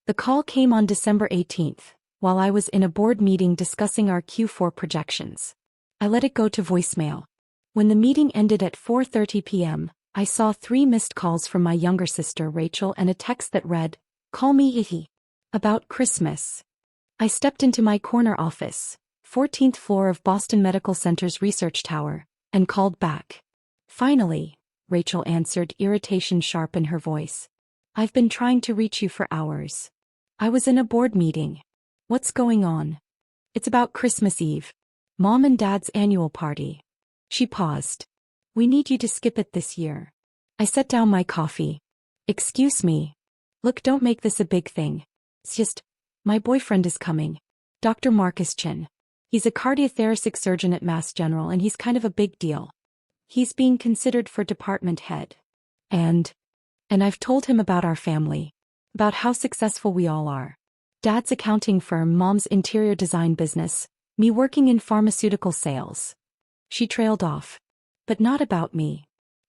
The call came on December 18th, while I was in a board meeting discussing our Q4 projections. I let it go to voicemail. When the meeting ended at 4:30 p.m., I saw 3 missed calls from my younger sister Rachel and a text that read, "Call me Ihi. About Christmas." I stepped into my corner office, 14th floor of Boston Medical Center's research tower, and called back. "Finally," Rachel answered, irritation sharp in her voice. "I've been trying to reach you for hours. I was in a board meeting." "What's going on?" "It's about Christmas Eve. Mom and Dad's annual party." She paused. "We need you to skip it this year." I set down my coffee. "Excuse me. Look, don't make this a big thing. It's just, my boyfriend is coming. Dr. Marcus Chen. He's a cardiothoracic surgeon at Mass General and he's kind of a big deal. He's being considered for department head. And I've told him about our family. About how successful we all are. Dad's accounting firm, Mom's interior design business, me working in pharmaceutical sales." She trailed off. "But not about me.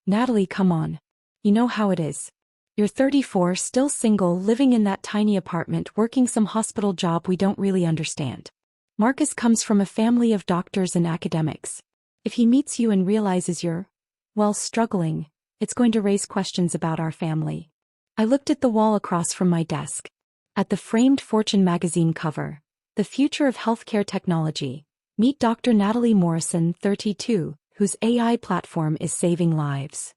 Natalie, come on. You know how it is. You're 34, still single, living in that tiny apartment, working some hospital job we don't really understand. Marcus comes from a family of doctors and academics. If he meets you and realizes you're, well, struggling, it's going to raise questions about our family." I looked at the wall across from my desk. At the framed Fortune magazine cover, "The Future of Healthcare Technology. Meet Dr. Natalie Morrison, 32, whose AI platform is saving lives."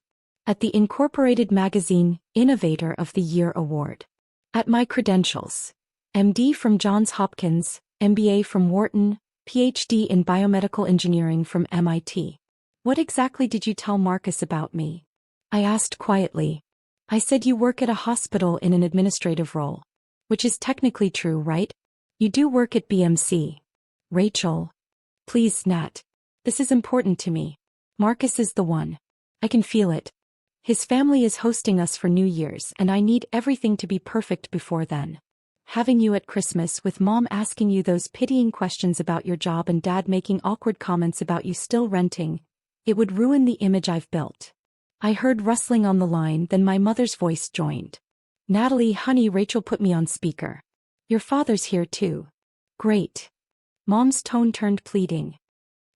At the Incorporated magazine, Innovator of the Year Award. At my credentials: MD from Johns Hopkins, MBA from Wharton, PhD in biomedical engineering from MIT. "What exactly did you tell Marcus about me?" I asked quietly. "I said you work at a hospital in an administrative role. Which is technically true, right? You do work at BMC. Rachel. Please, Nat. This is important to me. Marcus is the one. I can feel it. His family is hosting us for New Year's and I need everything to be perfect before then. Having you at Christmas with Mom asking you those pitying questions about your job and Dad making awkward comments about you still renting, it would ruin the image I've built." I heard rustling on the line, then my mother's voice joined. "Natalie, honey," Rachel put me on speaker. "Your father's here too." "Great." Mom's tone turned pleading.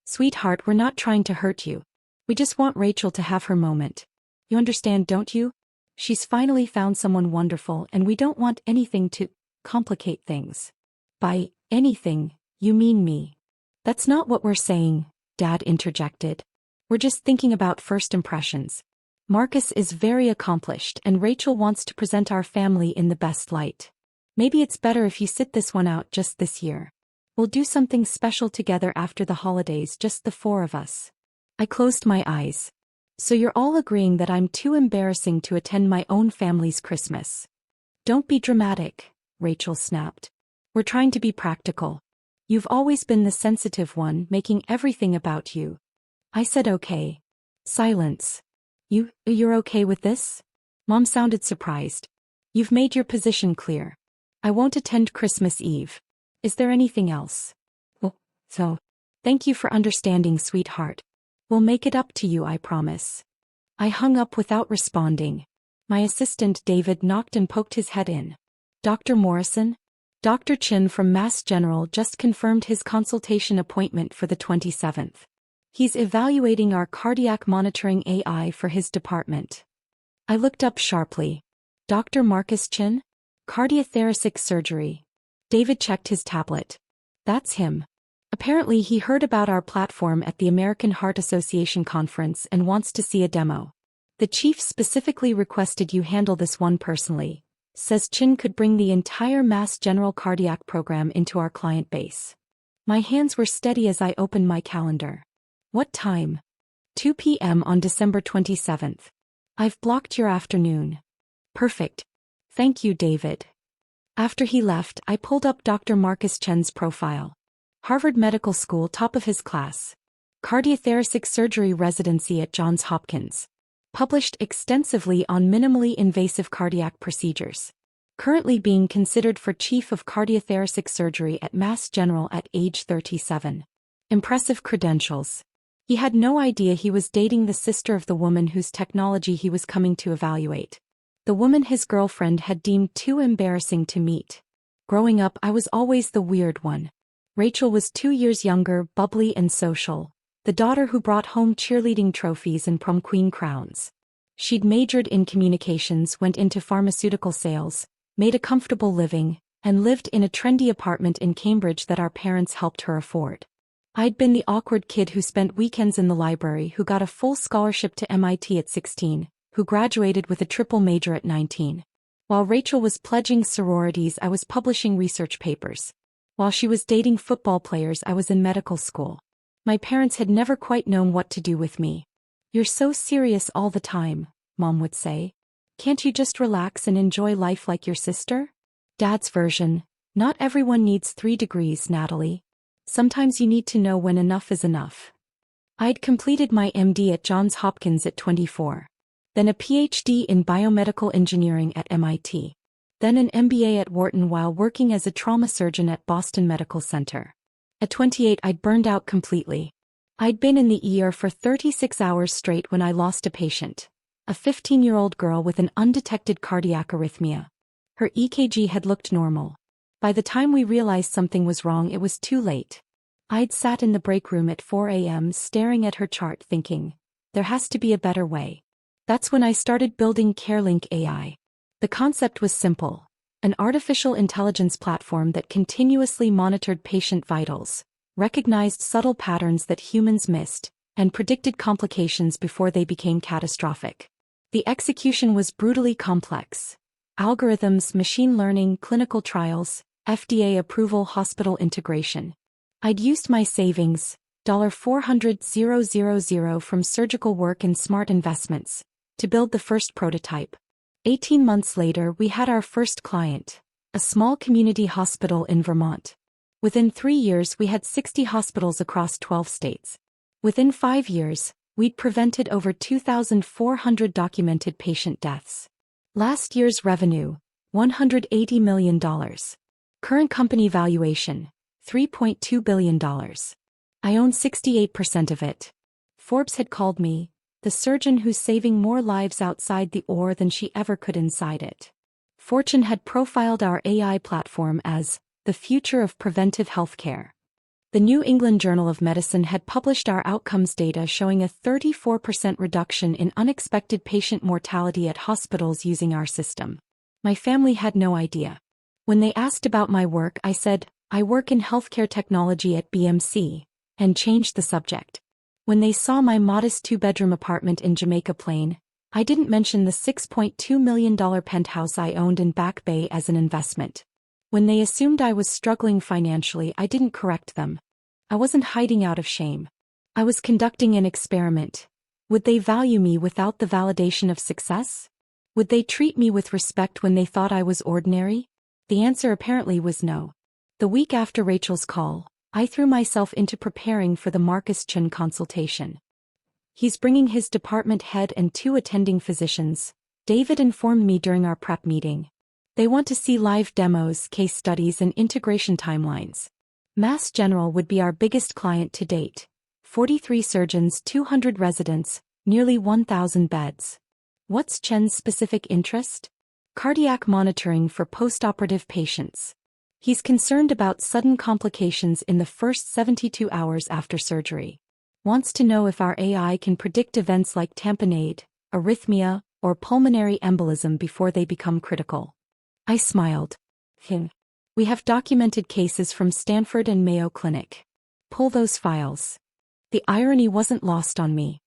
"Sweetheart, we're not trying to hurt you. We just want Rachel to have her moment. You understand, don't you? She's finally found someone wonderful and we don't want anything to complicate things." "By anything, you mean me." "That's not what we're saying," Dad interjected. "We're just thinking about first impressions. Marcus is very accomplished and Rachel wants to present our family in the best light. Maybe it's better if you sit this one out just this year. We'll do something special together after the holidays, just the 4 of us." I closed my eyes. "So you're all agreeing that I'm too embarrassing to attend my own family's Christmas?" "Don't be dramatic," Rachel snapped. "We're trying to be practical. You've always been the sensitive one, making everything about you." I said okay. Silence. You're okay with this?" Mom sounded surprised. "You've made your position clear. I won't attend Christmas Eve. Is there anything else?" "Well, so, thank you for understanding, sweetheart. We'll make it up to you, I promise." I hung up without responding. My assistant David knocked and poked his head in. "Dr. Morrison?" "Dr. Chen from Mass General just confirmed his consultation appointment for the 27th. He's evaluating our cardiac monitoring AI for his department." I looked up sharply. "Dr. Marcus Chen? Cardiothoracic surgery." David checked his tablet. "That's him. Apparently he heard about our platform at the American Heart Association conference and wants to see a demo. The chief specifically requested you handle this one personally. Says Chen could bring the entire Mass General cardiac program into our client base." My hands were steady as I opened my calendar. "What time?" 2 p.m. on December 27th. "I've blocked your afternoon." "Perfect. Thank you, David." After he left, I pulled up Dr. Marcus Chen's profile. Harvard Medical School, top of his class. Cardiothoracic surgery residency at Johns Hopkins. Published extensively on minimally invasive cardiac procedures. Currently being considered for chief of cardiothoracic surgery at Mass General at age 37. Impressive credentials. He had no idea he was dating the sister of the woman whose technology he was coming to evaluate. the woman his girlfriend had deemed too embarrassing to meet. Growing up, I was always the weird one. Rachel was 2 years younger, bubbly and social, the daughter who brought home cheerleading trophies and prom queen crowns. She'd majored in communications, went into pharmaceutical sales, made a comfortable living, and lived in a trendy apartment in Cambridge that our parents helped her afford. I'd been the awkward kid who spent weekends in the library, who got a full scholarship to MIT at 16, who graduated with a triple major at 19. While Rachel was pledging sororities, I was publishing research papers. While she was dating football players, I was in medical school. My parents had never quite known what to do with me. "You're so serious all the time," Mom would say. "Can't you just relax and enjoy life like your sister?" Dad's version: "Not everyone needs 3 degrees, Natalie. Sometimes you need to know when enough is enough." I'd completed my MD at Johns Hopkins at 24. Then a PhD in biomedical engineering at MIT. Then an MBA at Wharton while working as a trauma surgeon at Boston Medical Center. At 28, I'd burned out completely. I'd been in the ER for 36 hours straight when I lost a patient, a 15-year-old girl with an undetected cardiac arrhythmia. Her EKG had looked normal. By the time we realized something was wrong, it was too late. I'd sat in the break room at 4 a.m. staring at her chart thinking, there has to be a better way. That's when I started building CareLink AI. The concept was simple: an artificial intelligence platform that continuously monitored patient vitals, recognized subtle patterns that humans missed, and predicted complications before they became catastrophic. The execution was brutally complex. Algorithms, machine learning, clinical trials, FDA approval, hospital integration. I'd used my savings, $400,000 from surgical work and smart investments, to build the first prototype. 18 months later, we had our first client, a small community hospital in Vermont. Within 3 years, we had 60 hospitals across 12 states. Within 5 years, we'd prevented over 2,400 documented patient deaths. Last year's revenue, $180 million. Current company valuation, $3.2 billion. I own 68% of it. Forbes had called me the surgeon who's saving more lives outside the OR than she ever could inside it. Fortune had profiled our AI platform as the future of preventive healthcare. The New England Journal of Medicine had published our outcomes data showing a 34% reduction in unexpected patient mortality at hospitals using our system. My family had no idea. When they asked about my work, I said, I work in healthcare technology at BMC, and changed the subject. When they saw my modest 2-bedroom apartment in Jamaica Plain, I didn't mention the $6.2 million penthouse I owned in Back Bay as an investment. When they assumed I was struggling financially, I didn't correct them. I wasn't hiding out of shame. I was conducting an experiment. Would they value me without the validation of success? Would they treat me with respect when they thought I was ordinary? The answer apparently was no. The week after Rachel's call, I threw myself into preparing for the Chen consultation. He's bringing his department head and 2 attending physicians, David informed me during our prep meeting. They want to see live demos, case studies, and integration timelines. Mass General would be our biggest client to date. 43 surgeons, 200 residents, nearly 1,000 beds. What's Chen's specific interest? Cardiac monitoring for postoperative patients. He's concerned about sudden complications in the first 72 hours after surgery. Wants to know if our AI can predict events like tamponade, arrhythmia, or pulmonary embolism before they become critical. I smiled. We have documented cases from Stanford and Mayo Clinic. Pull those files. The irony wasn't lost on me.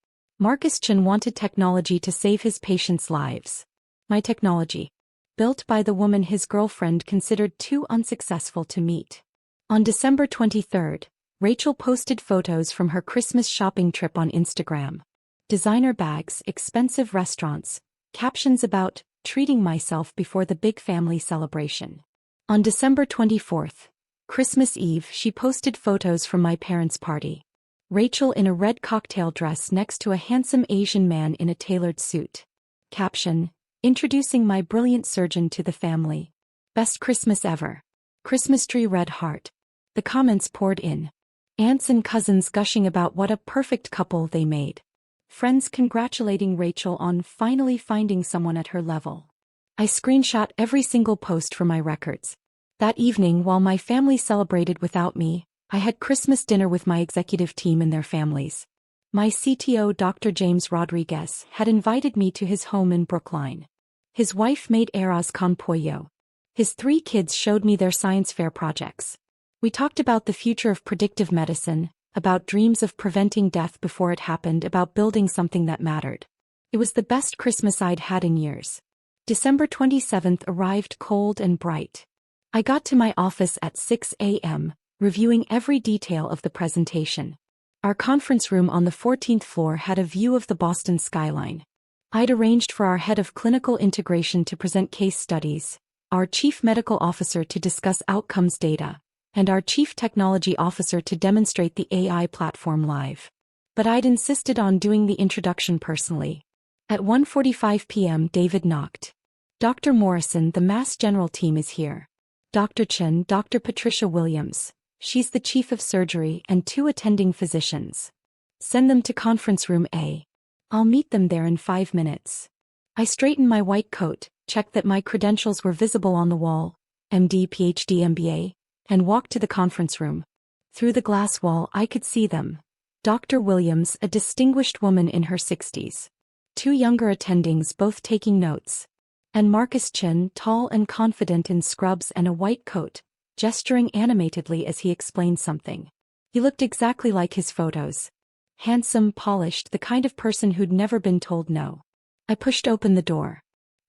Chen wanted technology to save his patients' lives. My technology, built by the woman his girlfriend considered too unsuccessful to meet. On December 23rd, Rachel posted photos from her Christmas shopping trip on Instagram. Designer bags, expensive restaurants, captions about treating myself before the big family celebration. On December 24th, Christmas Eve, she posted photos from my parents' party. Rachel in a red cocktail dress next to a handsome Asian man in a tailored suit. Caption: introducing my brilliant surgeon to the family. Best Christmas ever. Christmas tree red heart. The comments poured in. Aunts and cousins gushing about what a perfect couple they made. Friends congratulating Rachel on finally finding someone at her level. I screenshot every single post from my records. That evening, while my family celebrated without me, I had Christmas dinner with my executive team and their families. My CTO, Dr. James Rodriguez, had invited me to his home in Brookline. His wife made arroz con pollo. His 3 kids showed me their science fair projects. We talked about the future of predictive medicine, about dreams of preventing death before it happened, about building something that mattered. It was the best Christmas I'd had in years. December 27th arrived cold and bright. I got to my office at 6 a.m., reviewing every detail of the presentation. Our conference room on the 14th floor had a view of the Boston skyline. I'd arranged for our head of clinical integration to present case studies, our chief medical officer to discuss outcomes data, and our chief technology officer to demonstrate the AI platform live. But I'd insisted on doing the introduction personally. At 1:45 p.m. David knocked. Dr. Morrison, the Mass General team is here. Dr. Chen, Dr. Patricia Williams, she's the chief of surgery, and 2 attending physicians. Send them to conference room A. I'll meet them there in 5 minutes. I straightened my white coat, checked that my credentials were visible on the wall, MD, PhD, MBA, and walked to the conference room. Through the glass wall I could see them. Dr. Williams, a distinguished woman in her 60s. 2 younger attendings both taking notes. And Marcus Chen, tall and confident in scrubs and a white coat, gesturing animatedly as he explained something. He looked exactly like his photos. Handsome, polished, the kind of person who'd never been told no. I pushed open the door.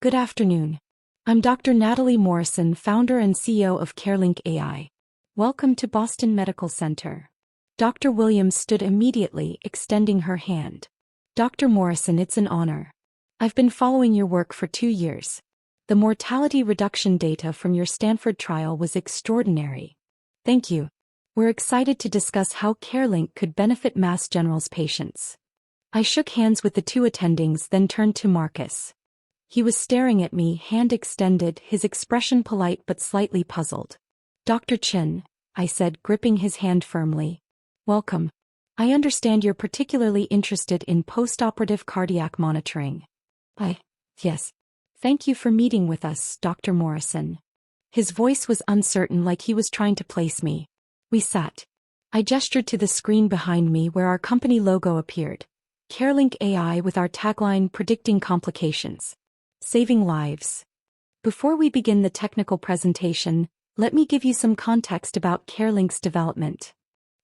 Good afternoon. I'm Dr. Natalie Morrison, founder and CEO of CareLink AI. Welcome to Boston Medical Center. Dr. Williams stood immediately, extending her hand. Dr. Morrison, it's an honor. I've been following your work for 2 years. The mortality reduction data from your Stanford trial was extraordinary. Thank you. We're excited to discuss how CareLink could benefit Mass General's patients. I shook hands with the 2 attendings, then turned to Marcus. He was staring at me, hand extended, his expression polite but slightly puzzled. Dr. Chen, I said, gripping his hand firmly. Welcome. I understand you're particularly interested in postoperative cardiac monitoring. Yes. Thank you for meeting with us, Dr. Morrison. His voice was uncertain, like he was trying to place me. We sat. I gestured to the screen behind me where our company logo appeared. CareLink AI with our tagline, predicting complications. Saving lives. Before we begin the technical presentation, let me give you some context about CareLink's development.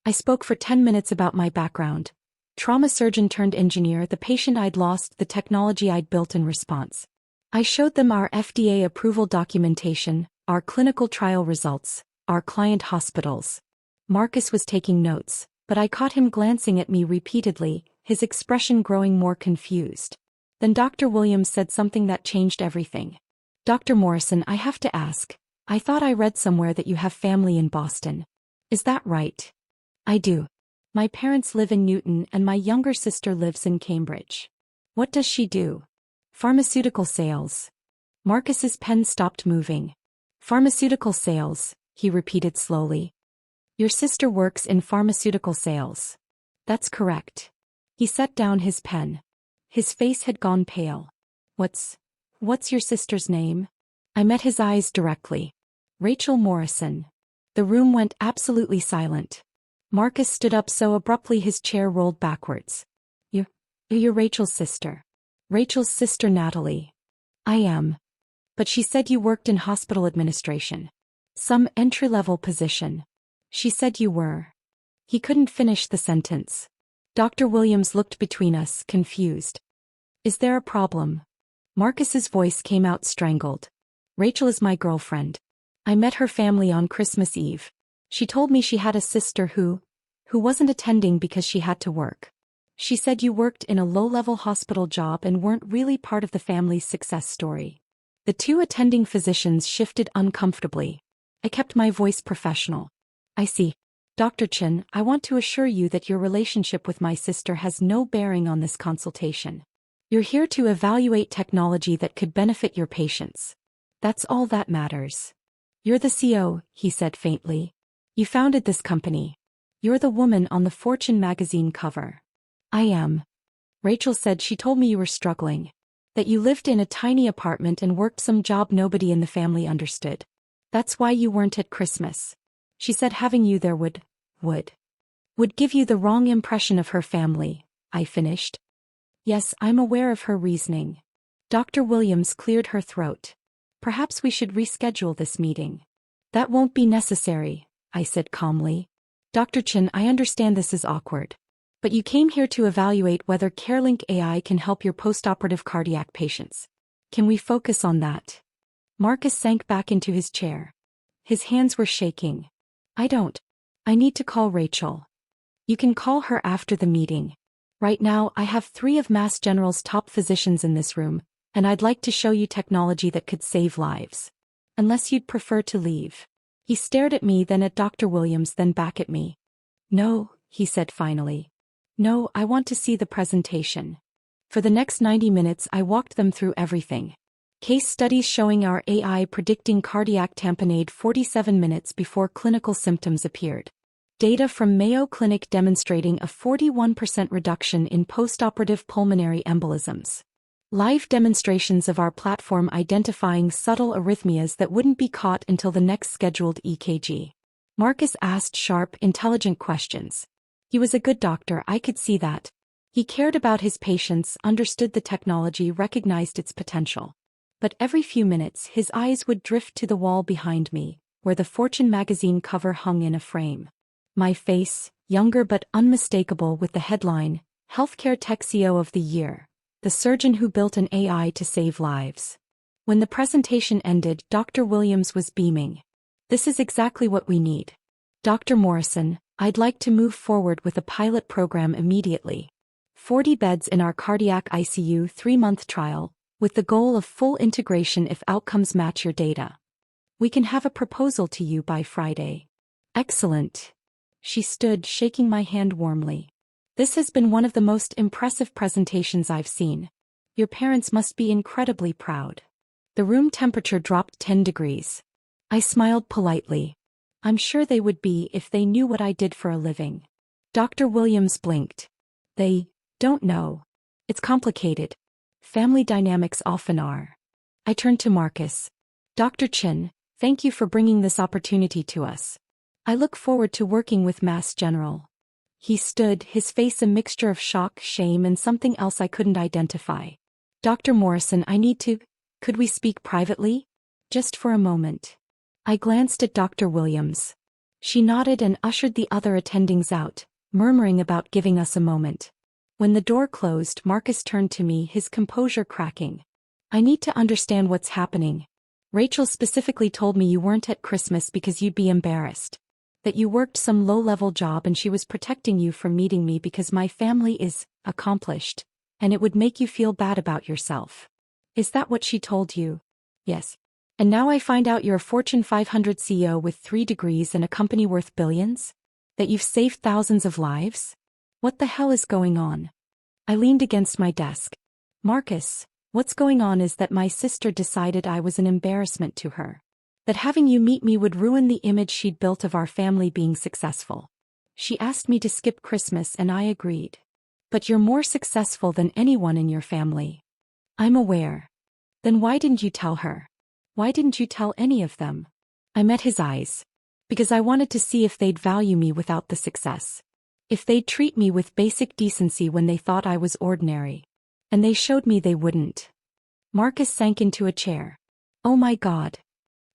I spoke for 10 minutes about my background. Trauma surgeon turned engineer, the patient I'd lost, the technology I'd built in response. I showed them our FDA approval documentation, our clinical trial results, our client hospitals. Marcus was taking notes, but I caught him glancing at me repeatedly, his expression growing more confused. Then Dr. Williams said something that changed everything. Dr. Morrison, I have to ask. I thought I read somewhere that you have family in Boston. Is that right? I do. My parents live in Newton and my younger sister lives in Cambridge. What does she do? Pharmaceutical sales. Marcus's pen stopped moving. Pharmaceutical sales, he repeated slowly. Your sister works in pharmaceutical sales. That's correct. He set down his pen. His face had gone pale. What's your sister's name? I met his eyes directly. Rachel Morrison. The room went absolutely silent. Marcus stood up so abruptly his chair rolled backwards. You're Rachel's sister. Rachel's sister Natalie. I am. But she said you worked in hospital administration. Some entry-level position. She said you were. He couldn't finish the sentence. Dr. Williams looked between us, confused. Is there a problem? Marcus's voice came out strangled. Rachel is my girlfriend. I met her family on Christmas Eve. She told me she had a sister who wasn't attending because she had to work. She said you worked in a low-level hospital job and weren't really part of the family's success story. The 2 attending physicians shifted uncomfortably. I kept my voice professional. I see. Dr. Chen, I want to assure you that your relationship with my sister has no bearing on this consultation. You're here to evaluate technology that could benefit your patients. That's all that matters. You're the CEO, he said faintly. You founded this company. You're the woman on the Fortune magazine cover. I am. Rachel said she told me you were struggling. That you lived in a tiny apartment and worked some job nobody in the family understood. That's why you weren't at Christmas. She said having you there would give you the wrong impression of her family, I finished. Yes, I'm aware of her reasoning. Dr. Williams cleared her throat. Perhaps we should reschedule this meeting. That won't be necessary, I said calmly. Dr. Chen, I understand this is awkward. But you came here to evaluate whether CareLink AI can help your postoperative cardiac patients. Can we focus on that? Marcus sank back into his chair. His hands were shaking. I need to call Rachel. You can call her after the meeting. Right now, I have 3 of Mass General's top physicians in this room, and I'd like to show you technology that could save lives. Unless you'd prefer to leave. He stared at me, then at Dr. Williams, then back at me. No, he said finally. No, I want to see the presentation. For the next 90 minutes I walked them through everything. Case studies showing our AI predicting cardiac tamponade 47 minutes before clinical symptoms appeared. Data from Mayo Clinic demonstrating a 41% reduction in postoperative pulmonary embolisms. Live demonstrations of our platform identifying subtle arrhythmias that wouldn't be caught until the next scheduled EKG. Marcus asked sharp, intelligent questions. He was a good doctor, I could see that. He cared about his patients, understood the technology, recognized its potential. But every few minutes his eyes would drift to the wall behind me, where the Fortune magazine cover hung in a frame. My face, younger but unmistakable, with the headline, Healthcare Tech CEO of the Year, the surgeon who built an AI to save lives. When the presentation ended, Dr. Williams was beaming. This is exactly what we need. Dr. Morrison, I'd like to move forward with a pilot program immediately. 40 beds in our cardiac ICU 3-month trial, with the goal of full integration if outcomes match your data. We can have a proposal to you by Friday. Excellent. She stood, shaking my hand warmly. This has been one of the most impressive presentations I've seen. Your parents must be incredibly proud. The room temperature dropped 10 degrees. I smiled politely. I'm sure they would be if they knew what I did for a living. Dr. Williams blinked. They don't know. It's complicated. Family dynamics often are. I turned to Marcus. Dr. Chen, thank you for bringing this opportunity to us. I look forward to working with Mass General. He stood, his face a mixture of shock, shame, and something else I couldn't identify. Dr. Morrison, could we speak privately? Just for a moment. I glanced at Dr. Williams. She nodded and ushered the other attendings out, murmuring about giving us a moment. When the door closed, Marcus turned to me, his composure cracking. I need to understand what's happening. Rachel specifically told me you weren't at Christmas because you'd be embarrassed. That you worked some low-level job and she was protecting you from meeting me because my family is accomplished, and it would make you feel bad about yourself. Is that what she told you? Yes. And now I find out you're a Fortune 500 CEO with 3 degrees and a company worth billions? That you've saved thousands of lives? What the hell is going on? I leaned against my desk. Marcus, what's going on is that my sister decided I was an embarrassment to her. That having you meet me would ruin the image she'd built of our family being successful. She asked me to skip Christmas and I agreed. But you're more successful than anyone in your family. I'm aware. Then why didn't you tell her? Why didn't you tell any of them? I met his eyes. Because I wanted to see if they'd value me without the success. If they'd treat me with basic decency when they thought I was ordinary. And they showed me they wouldn't. Marcus sank into a chair. Oh my God.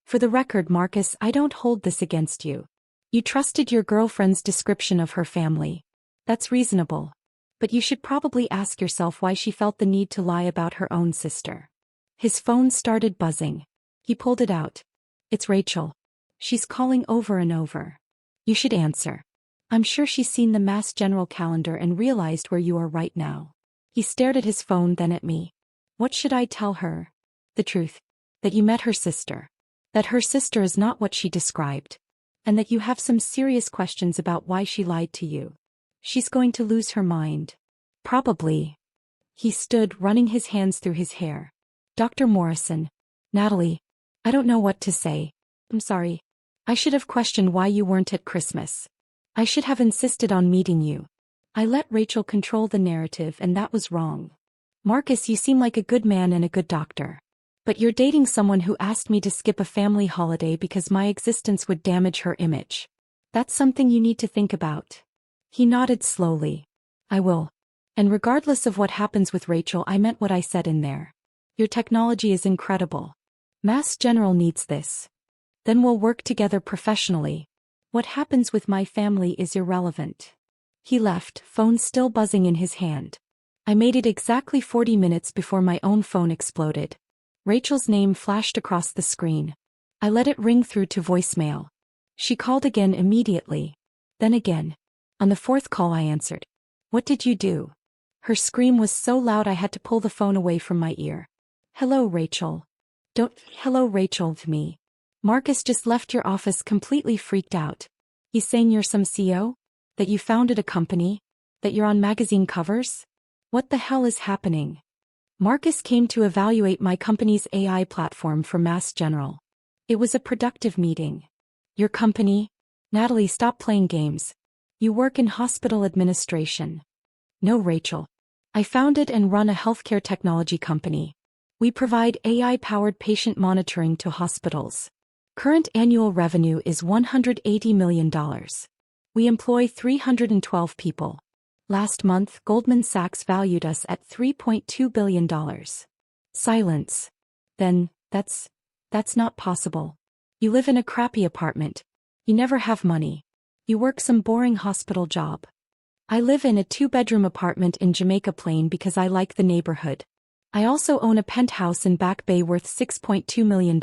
For the record, Marcus, I don't hold this against you. You trusted your girlfriend's description of her family. That's reasonable. But you should probably ask yourself why she felt the need to lie about her own sister. His phone started buzzing. He pulled it out. It's Rachel. She's calling over and over. You should answer. I'm sure she's seen the Mass General calendar and realized where you are right now. He stared at his phone, then at me. What should I tell her? The truth. That you met her sister. That her sister is not what she described. And that you have some serious questions about why she lied to you. She's going to lose her mind. Probably. He stood, running his hands through his hair. Dr. Morrison. Natalie. I don't know what to say. I'm sorry. I should have questioned why you weren't at Christmas. I should have insisted on meeting you. I let Rachel control the narrative and that was wrong. Marcus, you seem like a good man and a good doctor. But you're dating someone who asked me to skip a family holiday because my existence would damage her image. That's something you need to think about. He nodded slowly. I will. And regardless of what happens with Rachel, I meant what I said in there. Your technology is incredible. Mass General needs this. Then we'll work together professionally. What happens with my family is irrelevant. He left, phone still buzzing in his hand. I made it exactly 40 minutes before my own phone exploded. Rachel's name flashed across the screen. I let it ring through to voicemail. She called again immediately. Then again. On the fourth call I answered. What did you do? Her scream was so loud I had to pull the phone away from my ear. Hello, Rachel. Don't hello, Rachel to me. Marcus just left your office completely freaked out. He's saying you're some CEO? That you founded a company? That you're on magazine covers? What the hell is happening? Marcus came to evaluate my company's AI platform for Mass General. It was a productive meeting. Your company? Natalie, stop playing games. You work in hospital administration. No, Rachel. I founded and run a healthcare technology company. We provide AI-powered patient monitoring to hospitals. Current annual revenue is $180 million. We employ 312 people. Last month, Goldman Sachs valued us at $3.2 billion. Silence. Then, that's not possible. You live in a crappy apartment. You never have money. You work some boring hospital job. I live in a 2-bedroom apartment in Jamaica Plain because I like the neighborhood. I also own a penthouse in Back Bay worth $6.2 million.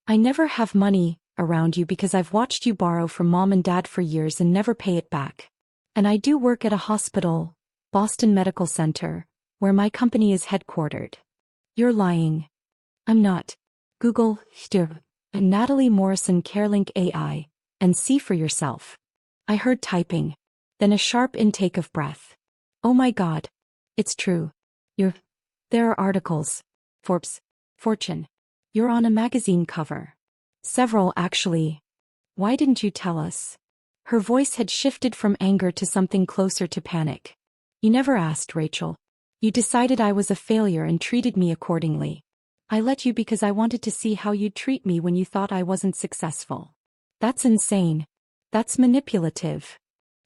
I never have money around you because I've watched you borrow from mom and dad for years and never pay it back. And I do work at a hospital, Boston Medical Center, where my company is headquartered. You're lying. I'm not. Google Natalie Morrison CareLink AI, and see for yourself. I heard typing. Then a sharp intake of breath. Oh my God. It's true. There are articles. Forbes. Fortune. You're on a magazine cover. Several, actually. Why didn't you tell us? Her voice had shifted from anger to something closer to panic. You never asked, Rachel. You decided I was a failure and treated me accordingly. I let you because I wanted to see how you'd treat me when you thought I wasn't successful. That's insane. That's manipulative.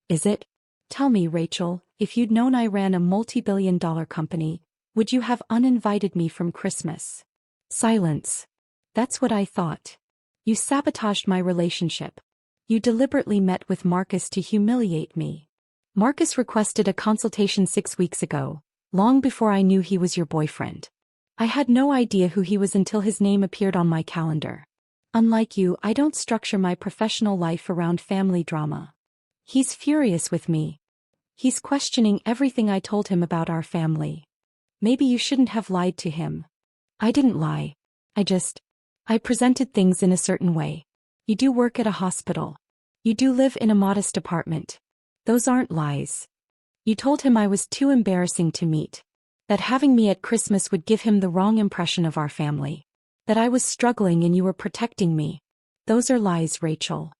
Is it? Tell me, Rachel, if you'd known I ran a multi-billion-dollar company, would you have uninvited me from Christmas? Silence. That's what I thought. You sabotaged my relationship. You deliberately met with Marcus to humiliate me. Marcus requested a consultation 6 weeks ago, long before I knew he was your boyfriend. I had no idea who he was until his name appeared on my calendar. Unlike you, I don't structure my professional life around family drama. He's furious with me. He's questioning everything I told him about our family. Maybe you shouldn't have lied to him. I didn't lie. I presented things in a certain way. You do work at a hospital. You do live in a modest apartment. Those aren't lies. You told him I was too embarrassing to meet. That having me at Christmas would give him the wrong impression of our family. That I was struggling and you were protecting me. Those are lies, Rachel.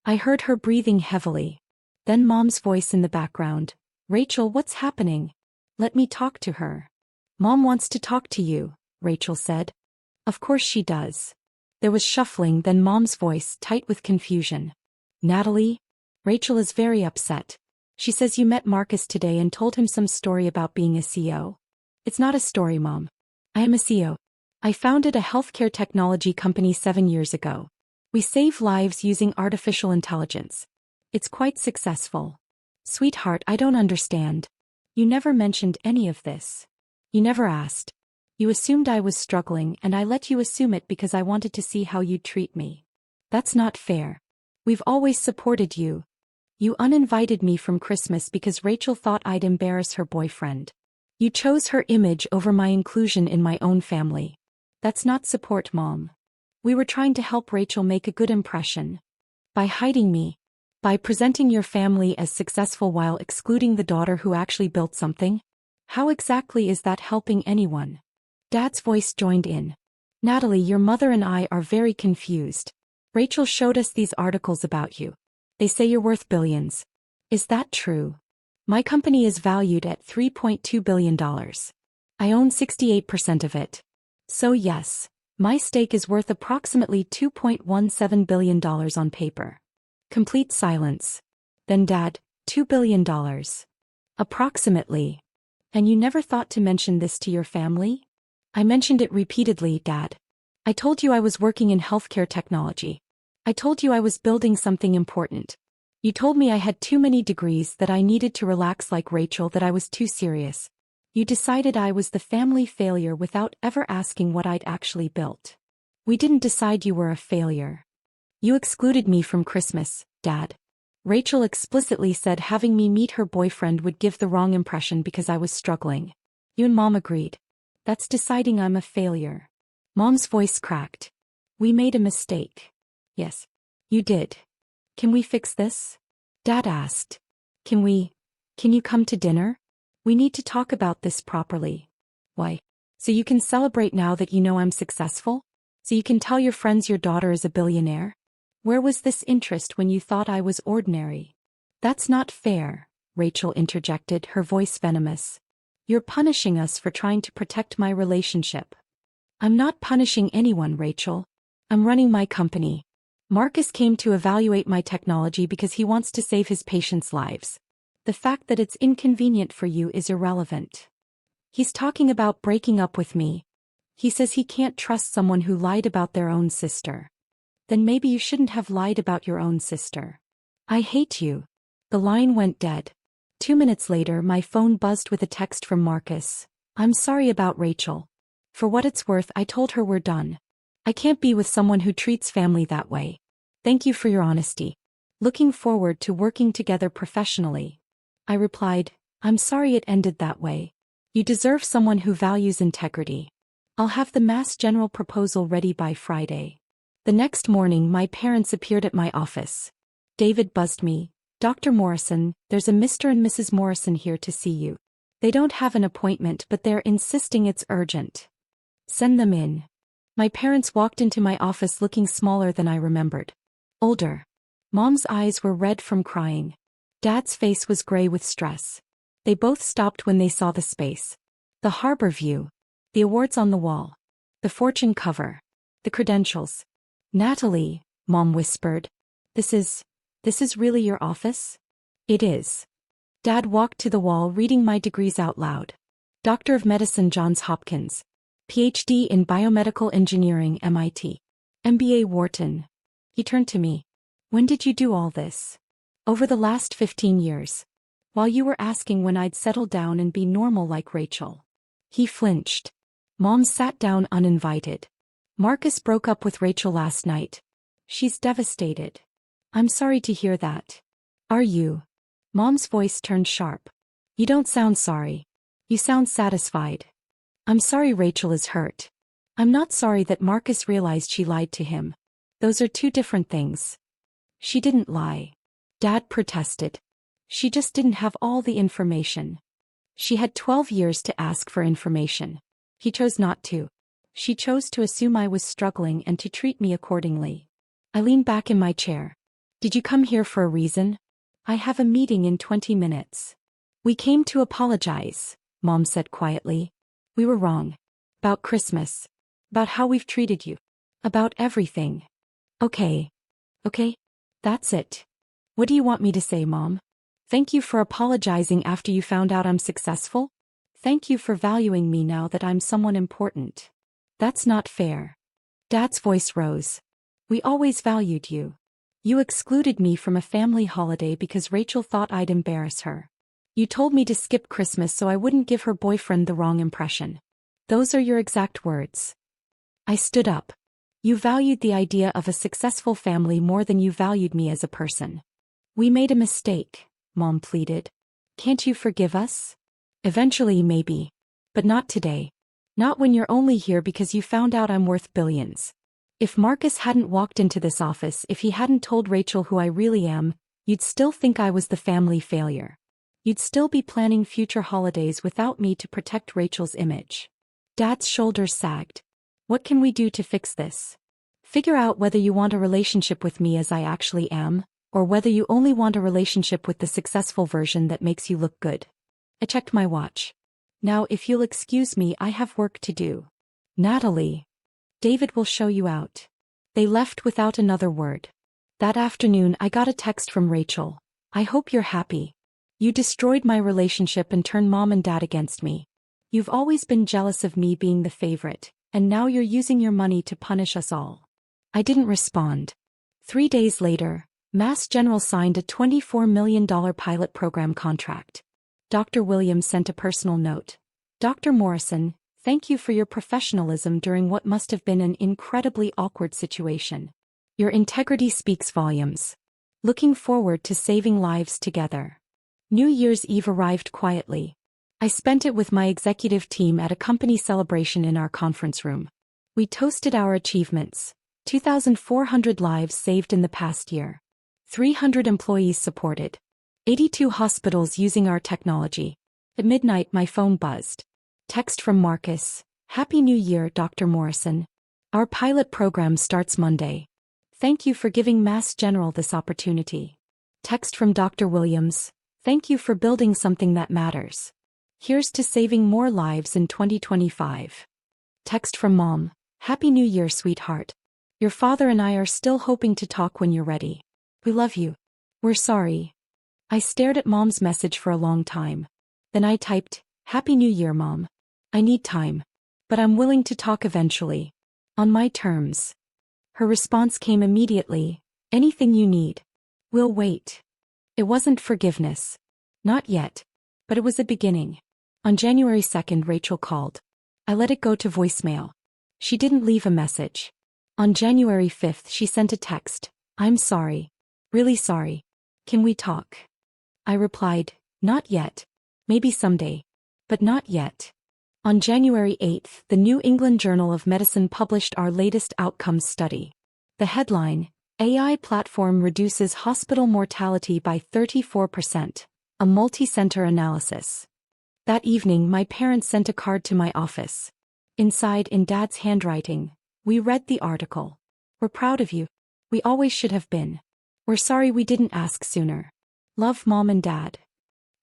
I heard her breathing heavily. Then Mom's voice in the background. Rachel, what's happening? Let me talk to her. Mom wants to talk to you, Rachel said. Of course she does. There was shuffling, then Mom's voice, tight with confusion. Natalie? Rachel is very upset. She says you met Marcus today and told him some story about being a CEO. It's not a story, Mom. I am a CEO. I founded a healthcare technology company 7 years ago. We save lives using artificial intelligence. It's quite successful. Sweetheart, I don't understand. You never mentioned any of this. You never asked. You assumed I was struggling and I let you assume it because I wanted to see how you'd treat me. That's not fair. We've always supported you. You uninvited me from Christmas because Rachel thought I'd embarrass her boyfriend. You chose her image over my inclusion in my own family. That's not support, Mom. We were trying to help Rachel make a good impression. By hiding me. By presenting your family as successful while excluding the daughter who actually built something. How exactly is that helping anyone? Dad's voice joined in. Natalie, your mother and I are very confused. Rachel showed us these articles about you. They say you're worth billions. Is that true? My company is valued at $3.2 billion. I own 68% of it. So yes, my stake is worth approximately $2.17 billion on paper. Complete silence. Then Dad, $2 billion. Approximately. And you never thought to mention this to your family? I mentioned it repeatedly, Dad. I told you I was working in healthcare technology. I told you I was building something important. You told me I had too many degrees, that I needed to relax like Rachel, that I was too serious. You decided I was the family failure without ever asking what I'd actually built. We didn't decide you were a failure. You excluded me from Christmas, Dad. Rachel explicitly said having me meet her boyfriend would give the wrong impression because I was struggling. You and Mom agreed. That's deciding I'm a failure. Mom's voice cracked. We made a mistake. Yes. You did. Can we fix this? Dad asked. Can you come to dinner? We need to talk about this properly. Why? So you can celebrate now that you know I'm successful? So you can tell your friends your daughter is a billionaire? Where was this interest when you thought I was ordinary? That's not fair, Rachel interjected, her voice venomous. You're punishing us for trying to protect my relationship. I'm not punishing anyone, Rachel. I'm running my company. Marcus came to evaluate my technology because he wants to save his patients' lives. The fact that it's inconvenient for you is irrelevant. He's talking about breaking up with me. He says he can't trust someone who lied about their own sister. Then maybe you shouldn't have lied about your own sister. I hate you. The line went dead. 2 minutes later, my phone buzzed with a text from Marcus. I'm sorry about Rachel. For what it's worth, I told her we're done. I can't be with someone who treats family that way. Thank you for your honesty. Looking forward to working together professionally. I replied, I'm sorry it ended that way. You deserve someone who values integrity. I'll have the Mass General proposal ready by Friday. The next morning, my parents appeared at my office. David buzzed me. Dr. Morrison, there's a Mr. and Mrs. Morrison here to see you. They don't have an appointment, but they're insisting it's urgent. Send them in. My parents walked into my office looking smaller than I remembered. Older. Mom's eyes were red from crying. Dad's face was gray with stress. They both stopped when they saw the space. The harbor view. The awards on the wall. The Fortune cover. The credentials. Natalie, Mom whispered. This is really your office? It is. Dad walked to the wall reading my degrees out loud. Doctor of Medicine, Johns Hopkins. PhD in Biomedical Engineering, MIT. MBA, Wharton. He turned to me. When did you do all this? Over the last 15 years. While you were asking when I'd settle down and be normal like Rachel. He flinched. Mom sat down uninvited. Marcus broke up with Rachel last night. She's devastated. I'm sorry to hear that. Are you? Mom's voice turned sharp. You don't sound sorry. You sound satisfied. I'm sorry Rachel is hurt. I'm not sorry that Marcus realized she lied to him. Those are two different things. She didn't lie. Dad protested. She just didn't have all the information. She had 12 years to ask for information. He chose not to. She chose to assume I was struggling and to treat me accordingly. I leaned back in my chair. Did you come here for a reason? I have a meeting in 20 minutes. We came to apologize, Mom said quietly. We were wrong. About Christmas. About how we've treated you. About everything. Okay. That's it. What do you want me to say, Mom? Thank you for apologizing after you found out I'm successful? Thank you for valuing me now that I'm someone important. That's not fair. Dad's voice rose. We always valued you. You excluded me from a family holiday because Rachel thought I'd embarrass her. You told me to skip Christmas so I wouldn't give her boyfriend the wrong impression. Those are your exact words. I stood up. You valued the idea of a successful family more than you valued me as a person. We made a mistake, Mom pleaded. Can't you forgive us? Eventually, maybe. But not today. Not when you're only here because you found out I'm worth billions. If Marcus hadn't walked into this office, if he hadn't told Rachel who I really am, you'd still think I was the family failure. You'd still be planning future holidays without me to protect Rachel's image. Dad's shoulders sagged. What can we do to fix this? Figure out whether you want a relationship with me as I actually am, or whether you only want a relationship with the successful version that makes you look good. I checked my watch. Now if you'll excuse me, I have work to do. Natalie. David will show you out. They left without another word. That afternoon I got a text from Rachel. I hope you're happy. You destroyed my relationship and turned mom and dad against me. You've always been jealous of me being the favorite, and now you're using your money to punish us all. I didn't respond. 3 days later, Mass General signed a $24 million pilot program contract. Dr. Williams sent a personal note. Dr. Morrison, thank you for your professionalism during what must have been an incredibly awkward situation. Your integrity speaks volumes. Looking forward to saving lives together. New Year's Eve arrived quietly. I spent it with my executive team at a company celebration in our conference room. We toasted our achievements. 2,400 lives saved in the past year. 300 employees supported. 82 hospitals using our technology. At midnight my phone buzzed. Text from Marcus. Happy New Year, Dr. Morrison. Our pilot program starts Monday. Thank you for giving Mass General this opportunity. Text from Dr. Williams. Thank you for building something that matters. Here's to saving more lives in 2025. Text from Mom. Happy New Year, sweetheart. Your father and I are still hoping to talk when you're ready. We love you. We're sorry. I stared at Mom's message for a long time. Then I typed, Happy New Year, Mom. I need time. But I'm willing to talk eventually. On my terms. Her response came immediately. Anything you need. We'll wait. It wasn't forgiveness. Not yet. But it was a beginning. On January 2nd, Rachel called. I let it go to voicemail. She didn't leave a message. On January 5th, she sent a text. I'm sorry. Really sorry. Can we talk? I replied, not yet. Maybe someday. But not yet. On January 8th, the New England Journal of Medicine published our latest outcomes study. The headline, AI platform reduces hospital mortality by 34%, a multi-center analysis. That evening my parents sent a card to my office. Inside, in Dad's handwriting, we read the article. We're proud of you. We always should have been. We're sorry we didn't ask sooner. Love, Mom and Dad.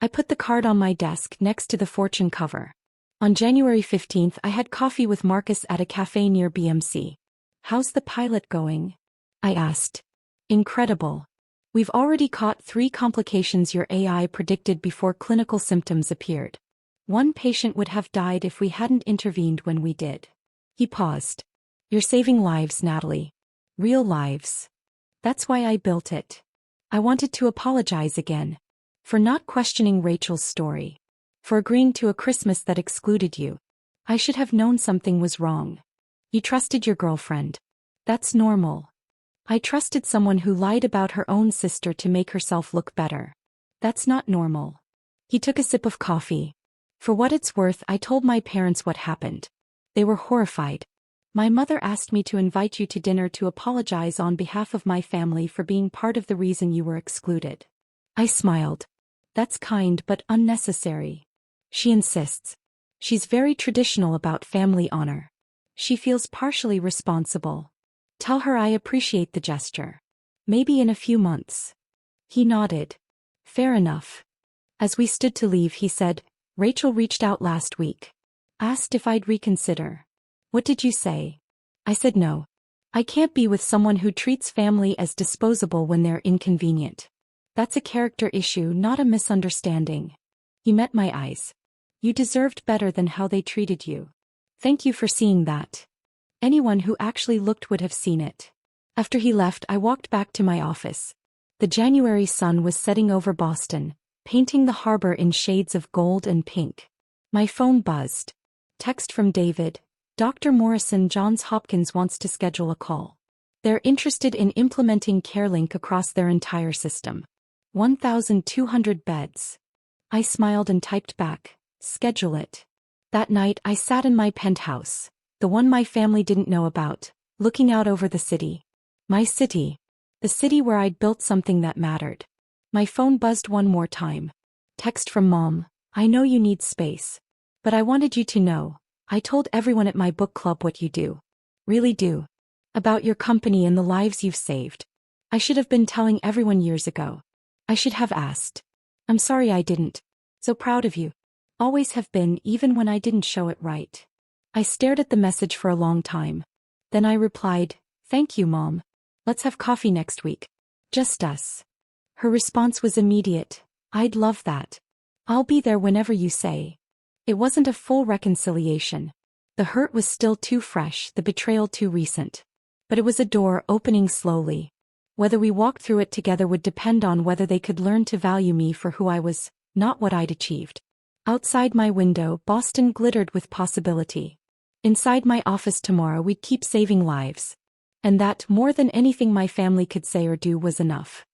I put the card on my desk next to the Fortune cover. On January 15th, I had coffee with Marcus at a cafe near BMC. How's the pilot going? I asked. Incredible. We've already caught 3 complications your AI predicted before clinical symptoms appeared. 1 patient would have died if we hadn't intervened when we did. He paused. You're saving lives, Natalie. Real lives. That's why I built it. I wanted to apologize again. For not questioning Rachel's story. For agreeing to a Christmas that excluded you. I should have known something was wrong. You trusted your girlfriend. That's normal. I trusted someone who lied about her own sister to make herself look better. That's not normal. He took a sip of coffee. For what it's worth, I told my parents what happened. They were horrified. My mother asked me to invite you to dinner to apologize on behalf of my family for being part of the reason you were excluded. I smiled. That's kind but unnecessary. She insists. She's very traditional about family honor. She feels partially responsible. Tell her I appreciate the gesture. Maybe in a few months. He nodded. Fair enough. As we stood to leave, he said, Rachel reached out last week. Asked if I'd reconsider. What did you say? I said no. I can't be with someone who treats family as disposable when they're inconvenient. That's a character issue, not a misunderstanding. He met my eyes. You deserved better than how they treated you. Thank you for seeing that. Anyone who actually looked would have seen it. After he left, I walked back to my office. The January sun was setting over Boston, painting the harbor in shades of gold and pink. My phone buzzed. Text from David. Dr. Morrison, Johns Hopkins wants to schedule a call. They're interested in implementing CareLink across their entire system. 1,200 beds. I smiled and typed back, schedule it. That night I sat in my penthouse, the one my family didn't know about, looking out over the city. My city. The city where I'd built something that mattered. My phone buzzed one more time. Text from Mom. I know you need space. But I wanted you to know. I told everyone at my book club what you do. Really do. About your company and the lives you've saved. I should have been telling everyone years ago. I should have asked. I'm sorry I didn't. So proud of you. Always have been, even when I didn't show it right. I stared at the message for a long time. Then I replied, "Thank you, Mom. Let's have coffee next week. Just us." Her response was immediate. "I'd love that. I'll be there whenever you say." It wasn't a full reconciliation. The hurt was still too fresh, the betrayal too recent. But it was a door opening slowly. Whether we walked through it together would depend on whether they could learn to value me for who I was, not what I'd achieved. Outside my window, Boston glittered with possibility. Inside my office tomorrow, we'd keep saving lives. And that, more than anything my family could say or do, was enough.